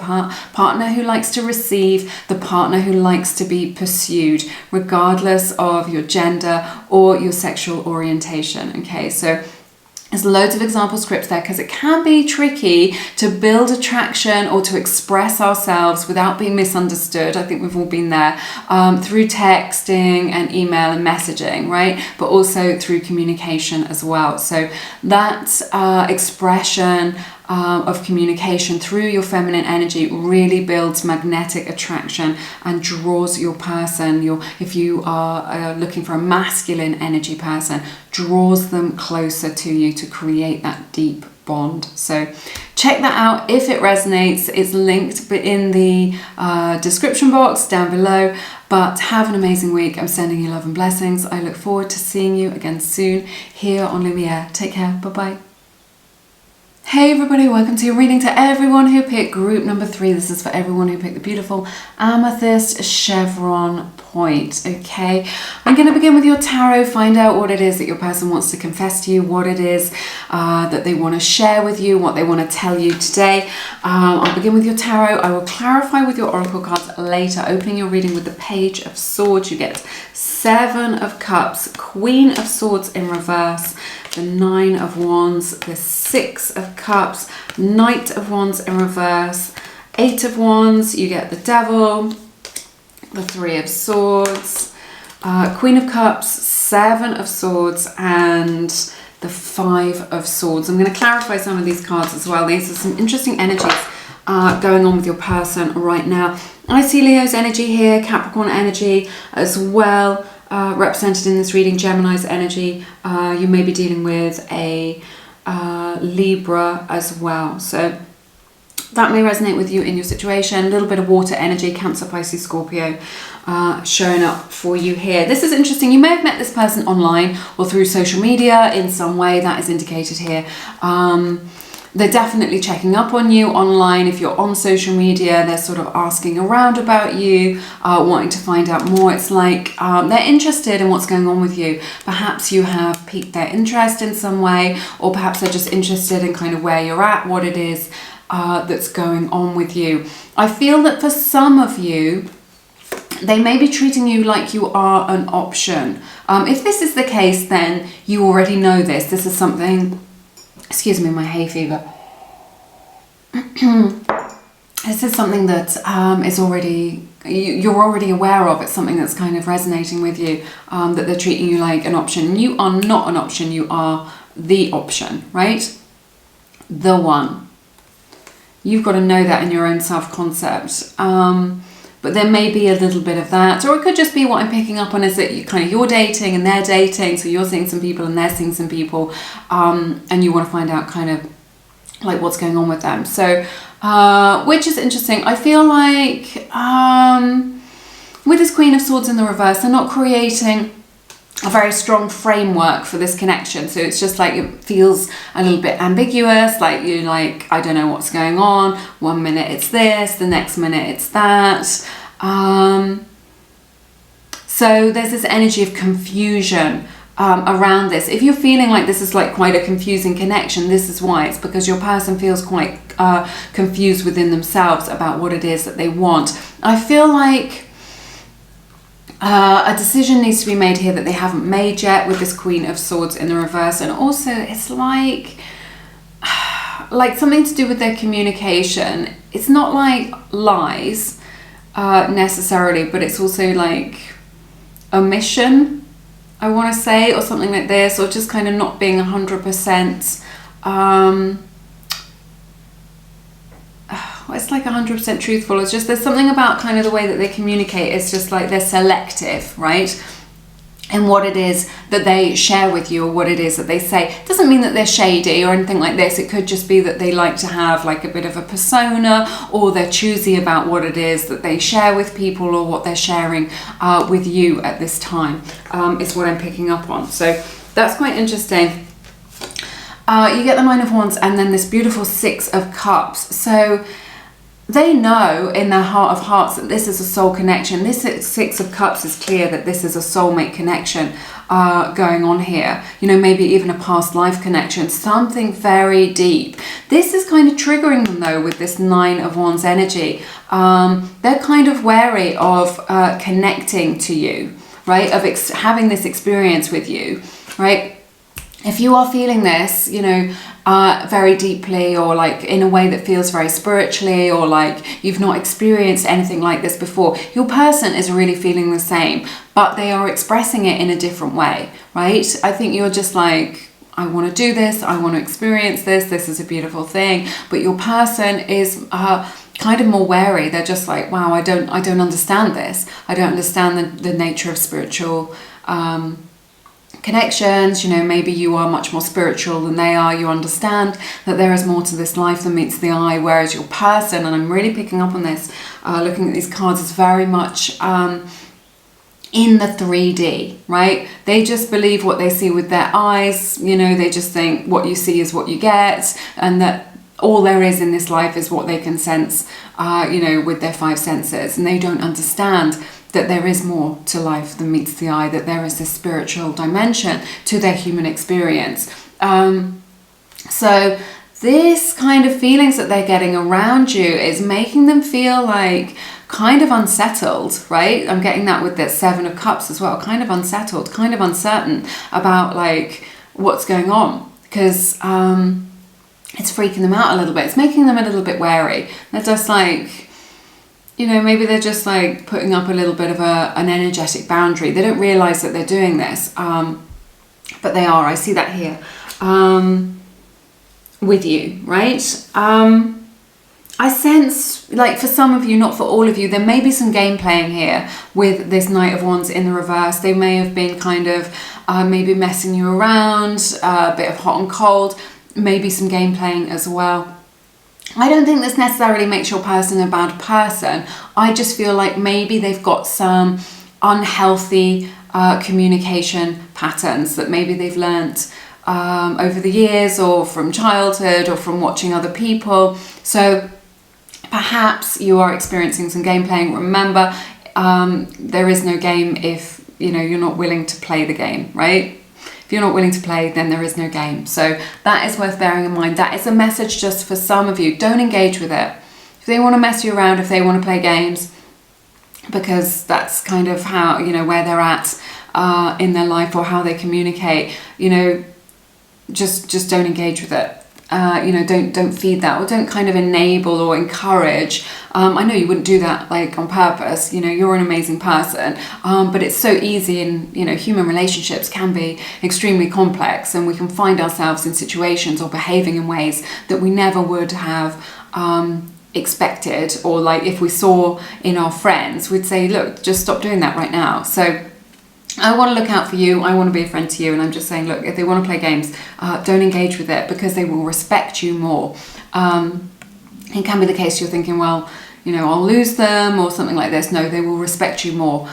partner who likes to receive, the partner who likes to be pursued, regardless of your gender or your sexual orientation. Okay, so there's loads of example scripts there because it can be tricky to build attraction or to express ourselves without being misunderstood. I think we've all been there, through texting and email and messaging, right? But also through communication as well. So that expression of communication through your feminine energy really builds magnetic attraction and draws your person, if you are looking for a masculine energy person, draws them closer to you to create that deep bond. So check that out if it resonates. It's linked in the description box down below. But have an amazing week. I'm sending you love and blessings. I look forward to seeing you again soon here on Lumiere. Take care. Bye-bye. Hey everybody, welcome to your reading. To everyone who picked group number 3, this is for everyone who picked the beautiful amethyst chevron point. Okay, I'm going to begin with your tarot, find out what it is that your person wants to confess to you, what it is that they want to share with you, what they want to tell you today. I'll begin with your tarot. I will clarify with your oracle cards later. Opening your reading with the Page of Swords, you get 7 of Cups, Queen of Swords in reverse, the 9 of Wands, the 6 of Cups, Knight of Wands in reverse, 8 of Wands, you get the Devil, the 3 of Swords, Queen of Cups, 7 of Swords, and the 5 of Swords. I'm going to clarify some of these cards as well. These are some interesting energies going on with your person right now. I see Leo's energy here, Capricorn energy as well, represented in this reading, Gemini's energy. You may be dealing with a Libra as well. So that may resonate with you in your situation. A little bit of water energy, Cancer, Pisces, Scorpio, showing up for you here. This is interesting. You may have met this person online or through social media in some way. That is indicated here. They're definitely checking up on you online. If you're on social media, they're sort of asking around about you, wanting to find out more. It's like they're interested in what's going on with you. Perhaps you have piqued their interest in some way, or perhaps they're just interested in kind of where you're at, what it is that's going on with you. I feel that for some of you, they may be treating you like you are an option. If this is the case, then you already know this. This is something... Excuse me, my hay fever. This is something that is already, you're already aware of. It's something that's kind of resonating with you, that they're treating you like an option. You are not an option, you are the option, right? The one. You've got to know that in your own self-concept. But there may be a little bit of that, or it could just be what I'm picking up on is that you're dating and they're dating, so you're seeing some people and they're seeing some people, and you want to find out kind of like what's going on with them. So, which is interesting. I feel like with this Queen of Swords in the reverse, they're not creating a very strong framework for this connection. So it's just like it feels a little bit ambiguous, like you're like, I don't know what's going on. One minute it's this, the next minute it's that. So there's this energy of confusion around this. If you're feeling like this is like quite a confusing connection, this is why. It's because your person feels quite confused within themselves about what it is that they want. I feel like a decision needs to be made here that they haven't made yet with this Queen of Swords in the reverse. And also it's like something to do with their communication. It's not like lies necessarily, but it's also like omission, I want to say, or something like this, or just kind of not being 100%. It's like 100% truthful. It's just there's something about kind of the way that they communicate. It's just like they're selective, right? And what it is that they share with you, or what it is that they say. It doesn't mean that they're shady or anything like this. It could just be that they like to have like a bit of a persona, or they're choosy about what it is that they share with people, or what they're sharing with you at this time, is what I'm picking up on. So that's quite interesting. You get the Nine of Wands and then this beautiful Six of Cups. So they know in their heart of hearts that this is a soul connection. This Six of Cups is clear that this is a soulmate connection going on here. You know, maybe even a past life connection, something very deep. This is kind of triggering them though with this Nine of Wands energy. They're kind of wary of connecting to you, right? Of having this experience with you, right? If you are feeling this, you know, very deeply, or like in a way that feels very spiritually, or like you've not experienced anything like this before, your person is really feeling the same, but they are expressing it in a different way, right? I think you're just like, I want to do this, I want to experience this, this is a beautiful thing, but your person is kind of more wary. They're just like, wow, I don't understand this. I don't understand the nature of spiritual connections. You know, maybe you are much more spiritual than they are. You understand that there is more to this life than meets the eye, whereas your person, and I'm really picking up on this, looking at these cards, is very much in the 3D, right? They just believe what they see with their eyes. You know, they just think what you see is what you get, and that all there is in this life is what they can sense, you know, with their five senses, and they don't understand that there is more to life than meets the eye, that there is this spiritual dimension to their human experience. So this kind of feelings that they're getting around you is making them feel like kind of unsettled, right? I'm getting that with the Seven of Cups as well, kind of unsettled, kind of uncertain about like what's going on, because it's freaking them out a little bit. It's making them a little bit wary. They're just like, you know, maybe they're just like putting up a little bit of an energetic boundary. They don't realize that they're doing this, but they are. I see that here with you, right? I sense, like for some of you, not for all of you, there may be some game playing here with this Knight of Wands in the reverse. They may have been kind of maybe messing you around, a bit of hot and cold, maybe some game playing as well. I don't think this necessarily makes your person a bad person. I just feel like maybe they've got some unhealthy communication patterns that maybe they've learnt over the years, or from childhood, or from watching other people. So perhaps you are experiencing some game playing. Remember, there is no game if, you know, you're not willing to play the game, right? If you're not willing to play, then there is no game. So that is worth bearing in mind. That is a message just for some of you. Don't engage with it. If they want to mess you around, if they want to play games, because that's kind of how, you know, where they're at in their life, or how they communicate, you know, just don't engage with it. You know, don't feed that, or don't kind of enable or encourage. I know you wouldn't do that like on purpose, you know, you're an amazing person, but it's so easy, and you know, human relationships can be extremely complex, and we can find ourselves in situations or behaving in ways that we never would have expected, or like if we saw in our friends, we'd say, look, just stop doing that right now. So I want to look out for you. I want to be a friend to you. And I'm just saying, look, if they want to play games, don't engage with it, because they will respect you more. It can be the case you're thinking, well, you know, I'll lose them or something like this. No, they will respect you more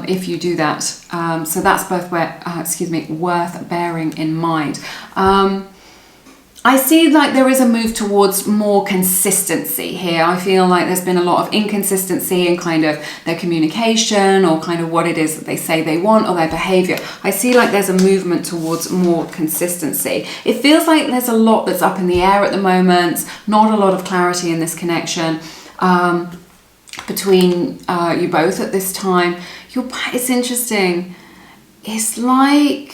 if you do that. So that's both worth bearing in mind. I see like there is a move towards more consistency here. I feel like there's been a lot of inconsistency in kind of their communication or kind of what it is that they say they want or their behavior. I see like there's a movement towards more consistency. It feels like there's a lot that's up in the air at the moment, not a lot of clarity in this connection between you both at this time. It's interesting. It's like,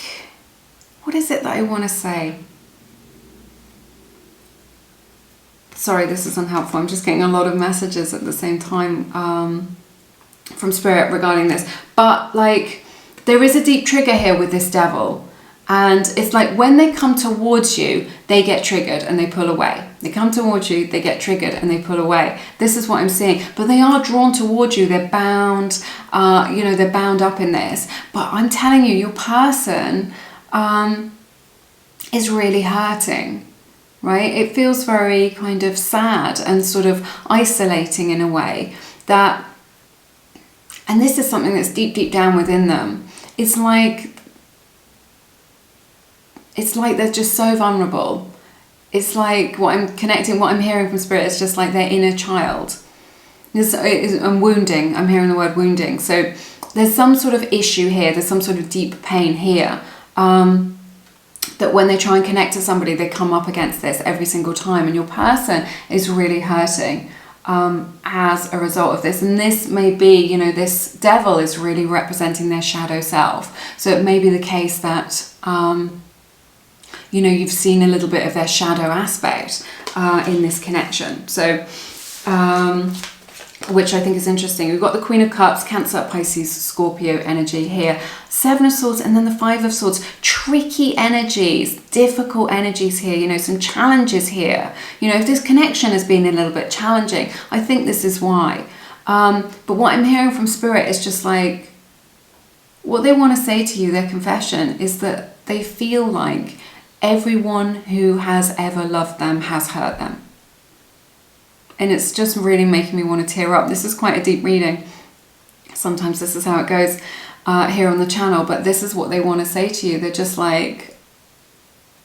what is it that I want to say? Sorry, this is unhelpful. I'm just getting a lot of messages at the same time from Spirit regarding this. But like, there is a deep trigger here with this devil. And it's like when they come towards you, they get triggered and they pull away. They come towards you, they get triggered and they pull away. This is what I'm seeing. But they are drawn towards you. They're bound, they're bound up in this. But I'm telling you, your person is really hurting. Right? It feels very kind of sad and sort of isolating in a way that, and this is something that's deep, deep down within them. It's like they're just so vulnerable. It's like what I'm hearing from Spirit is just like their inner child. I'm wounding, I'm hearing the word wounding. So there's some sort of issue here, there's some sort of deep pain here. That when they try and connect to somebody, they come up against this every single time. And your person is really hurting as a result of this. And this may be, this devil is really representing their shadow self. So it may be the case that, you've seen a little bit of their shadow aspect in this connection. So, which I think is interesting. We've got the Queen of Cups, Cancer, Pisces, Scorpio energy here. Seven of Swords and then the Five of Swords. Tricky energies, difficult energies here, some challenges here. If this connection has been a little bit challenging, I think this is why. But what I'm hearing from Spirit is just like, what they want to say to you, their confession, is that they feel like everyone who has ever loved them has hurt them. And it's just really making me want to tear up. This is quite a deep reading. Sometimes this is how it goes here on the channel, but this is what they want to say to you. They're just like,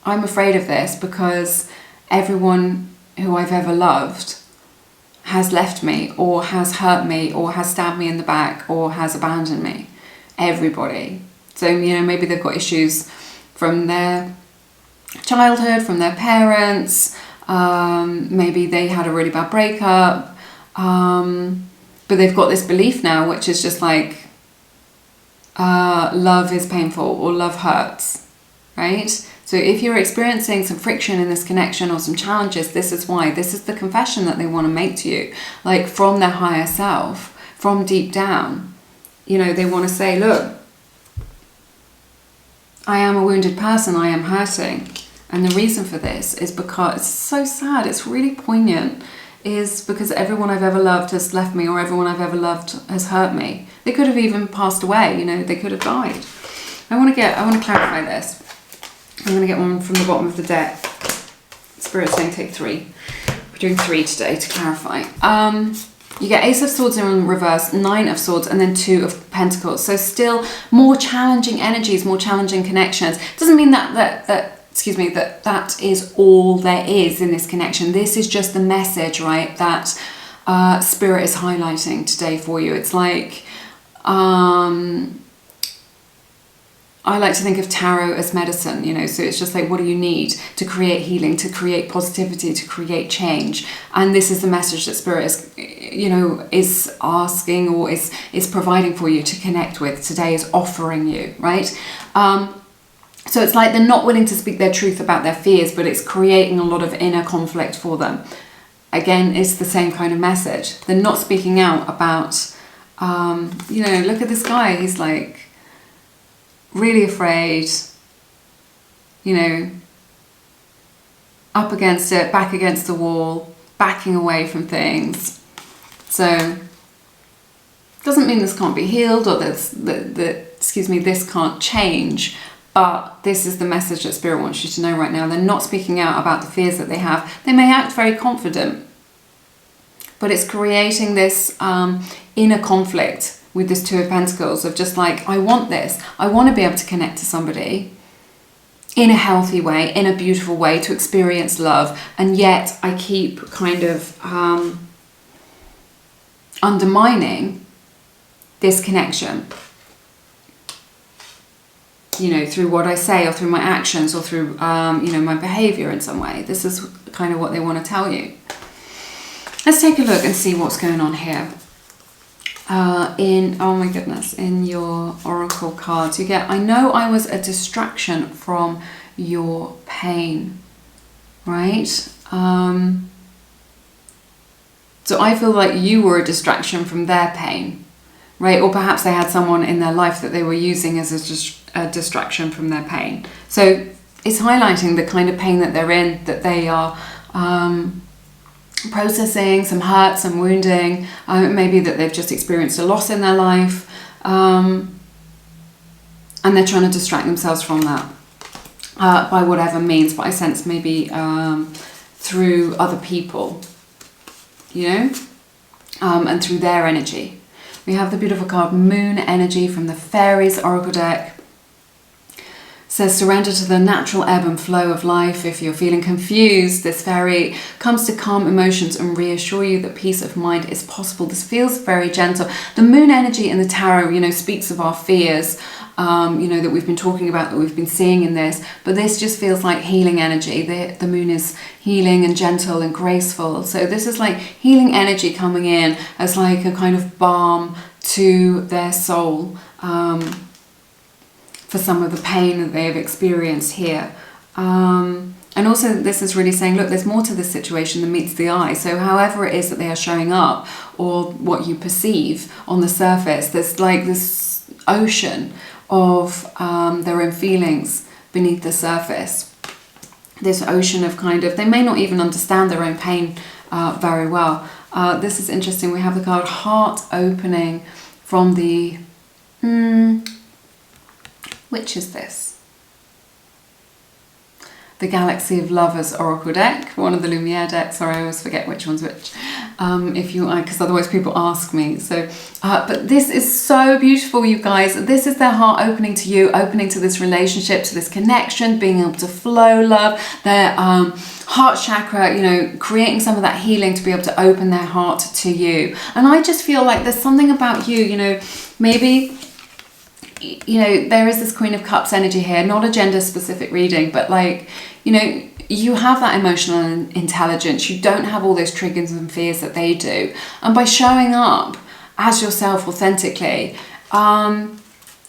I'm afraid of this because everyone who I've ever loved has left me or has hurt me or has stabbed me in the back or has abandoned me. Everybody. So, maybe they've got issues from their childhood, from their parents. Maybe they had a really bad breakup, but they've got this belief now, which is just like, love is painful or love hurts, right? So if you're experiencing some friction in this connection or some challenges, this is why. This is the confession that they want to make to you, like from their higher self, from deep down. They want to say, look, I am a wounded person, I am hurting. And the reason for this is because it's so sad, it's really poignant, is because everyone I've ever loved has left me or everyone I've ever loved has hurt me. They could have even passed away, they could have died. I want to clarify this. I'm going to get one from the bottom of the deck. Spirit's saying take 3. We're doing 3 today to clarify. You get Ace of Swords in reverse, 9 of Swords, and then 2 of Pentacles. So still more challenging energies, more challenging connections. Doesn't mean that is all there is in this connection. This is just the message, right, that Spirit is highlighting today for you. It's like, I like to think of tarot as medicine, so it's just like, what do you need to create healing, to create positivity, to create change? And this is the message that Spirit is asking or is providing for you to connect with today, is offering you, right? So it's like they're not willing to speak their truth about their fears, but it's creating a lot of inner conflict for them. Again, it's the same kind of message. They're not speaking out about, look at this guy. He's like really afraid, up against it, back against the wall, backing away from things. So doesn't mean this can't be healed or this can't change. But this is the message that Spirit wants you to know right now. They're not speaking out about the fears that they have. They may act very confident, but it's creating this inner conflict with this Two of Pentacles of just like, I want this. I want to be able to connect to somebody. in a healthy way, in a beautiful way, to experience love. And yet I keep kind of undermining this connection, you know, through what I say or through my actions or through, you know, my behavior in some way. This is kind of what they want to tell you. Let's take a look and see what's going on here. Oh my goodness, in your oracle cards, you get, I know I was a distraction from your pain, right? So I feel like you were a distraction from their pain, right? Or perhaps they had someone in their life that they were using as a distraction from their pain. So it's highlighting the kind of pain that they're in, that they are processing, some hurt, some wounding, maybe that they've just experienced a loss in their life, and they're trying to distract themselves from that by whatever means, but I sense maybe through other people, you know, and through their energy. We have the beautiful card Moon Energy from the Fairies Oracle deck. Says surrender to the natural ebb and flow of life. If you're feeling confused, this fairy comes to calm emotions and reassure you that peace of mind is possible. This feels very gentle. The moon energy in the tarot, you know, speaks of our fears, you know, that we've been talking about, that we've been seeing in this, but this just feels like healing energy. The moon is healing and gentle and graceful. So this is like healing energy coming in as like a kind of balm to their soul, for some of the pain that they have experienced here. And also this is really saying, look, there's more to this situation than meets the eye. So however it is that they are showing up, or what you perceive on the surface, there's like this ocean of their own feelings beneath the surface. This ocean of kind of, they may not even understand their own pain very well. This is interesting. We have the card Heart Opening from the... which is this? The Galaxy of Lovers Oracle deck, one of the Lumiere decks. Sorry, I always forget which one's which. Because otherwise people ask me. So, but this is so beautiful, you guys. This is their heart opening to you, opening to this relationship, to this connection, being able to flow love. Their heart chakra, you know, creating some of that healing to be able to open their heart to you. And I just feel like there's something about you, you know, maybe... you know, there is this Queen of Cups energy here, not a gender specific reading, but like, you know, you have that emotional intelligence. You don't have all those triggers and fears that they do. And by showing up as yourself authentically,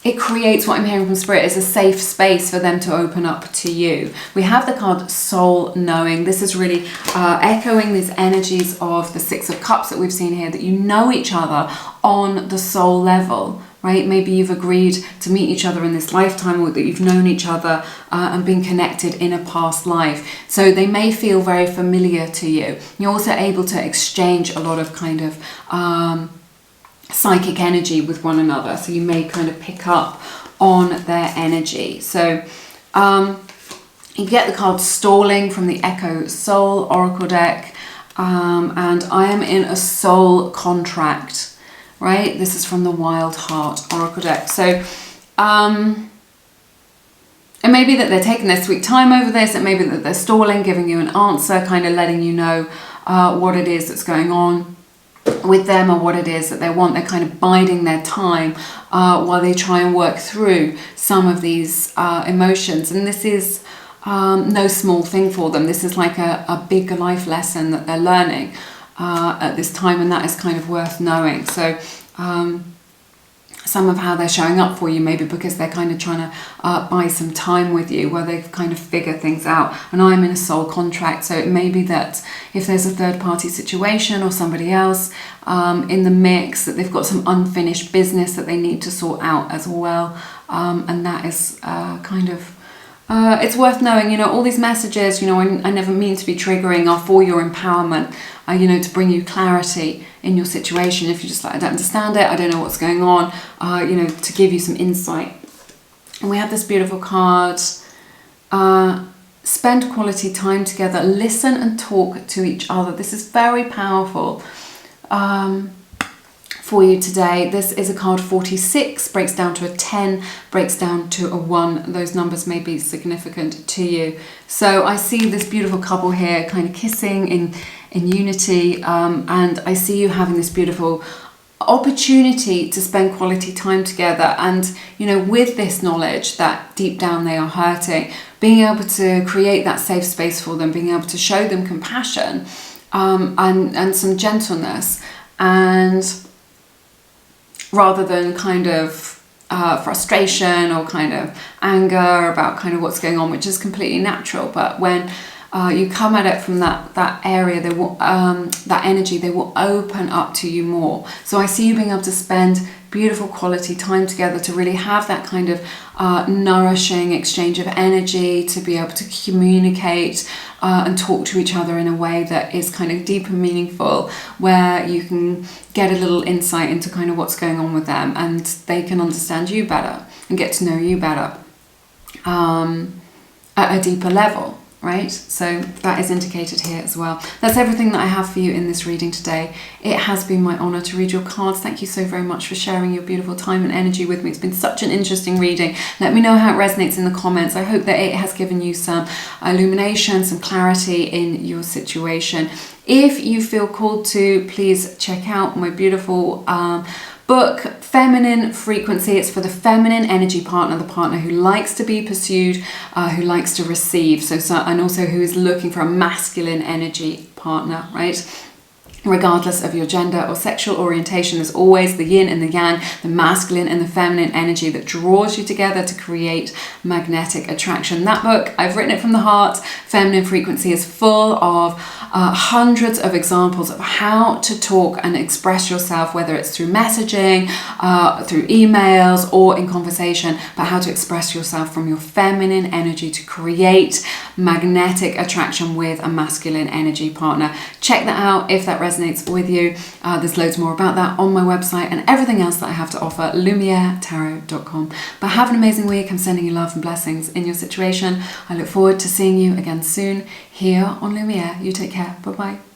it creates, what I'm hearing from Spirit, is a safe space for them to open up to you. We have the card Soul Knowing. This is really echoing these energies of the Six of Cups that we've seen here, that you know each other on the soul level. Right? Maybe you've agreed to meet each other in this lifetime, or that you've known each other and been connected in a past life. So they may feel very familiar to you. You're also able to exchange a lot of kind of psychic energy with one another. So you may kind of pick up on their energy. So you get the card Stalling from the Echo Soul Oracle deck. And I am in a soul contract. Right, this is from the Wild Heart Oracle deck. So, it may be that they're taking their sweet time over this. It may be that they're stalling, giving you an answer, kind of letting you know what it is that's going on with them, or what it is that they want. They're kind of biding their time while they try and work through some of these emotions. And this is no small thing for them. This is like a big life lesson that they're learning at this time, and that is kind of worth knowing. So some of how they're showing up for you, maybe because they're kind of trying to buy some time with you where they kind of figure things out. And I'm in a soul contract, so it may be that if there's a third party situation or somebody else in the mix, that they've got some unfinished business that they need to sort out as well, and that is kind of it's worth knowing. You know, all these messages, you know, I never mean to be triggering, are for your empowerment, you know, to bring you clarity in your situation. If you're just like, I don't understand it, I don't know what's going on, you know, to give you some insight. And we have this beautiful card, spend quality time together, listen and talk to each other. This is very powerful for you today. This is a card 46, breaks down to a 10, breaks down to a 1. Those numbers may be significant to you. So I see this beautiful couple here kind of kissing in unity, and I see you having this beautiful opportunity to spend quality time together. And you know, with this knowledge that deep down they are hurting, being able to create that safe space for them, being able to show them compassion, and some gentleness, and rather than kind of frustration or kind of anger about kind of what's going on, which is completely natural. But when you come at it from that area, they will, that energy, they will open up to you more. So I see you being able to spend beautiful quality time together, to really have that kind of nourishing exchange of energy, to be able to communicate and talk to each other in a way that is kind of deep and meaningful, where you can get a little insight into kind of what's going on with them, and they can understand you better and get to know you better at a deeper level. Right, so that is indicated here as well. That's everything that I have for you in this reading today. It has been my honour to read your cards. Thank you so very much for sharing your beautiful time and energy with me. It's been such an interesting reading. Let me know how it resonates in the comments. I hope that it has given you some illumination, some clarity in your situation. If you feel called to, please check out my beautiful book, Feminine Frequency. It's for the feminine energy partner, the partner who likes to be pursued, who likes to receive, and also who is looking for a masculine energy partner, right? Regardless of your gender or sexual orientation, there's always the yin and the yang, the masculine and the feminine energy that draws you together to create magnetic attraction. That book, I've written it from the heart. Feminine Frequency is full of hundreds of examples of how to talk and express yourself, whether it's through messaging, through emails, or in conversation, but how to express yourself from your feminine energy to create magnetic attraction with a masculine energy partner. Check that out if that resonates with you. There's loads more about that on my website, and everything else that I have to offer, lumieretarot.com. But have an amazing week. I'm sending you love and blessings in your situation. I look forward to seeing you again soon here on Lumiere. You take care. Bye-bye.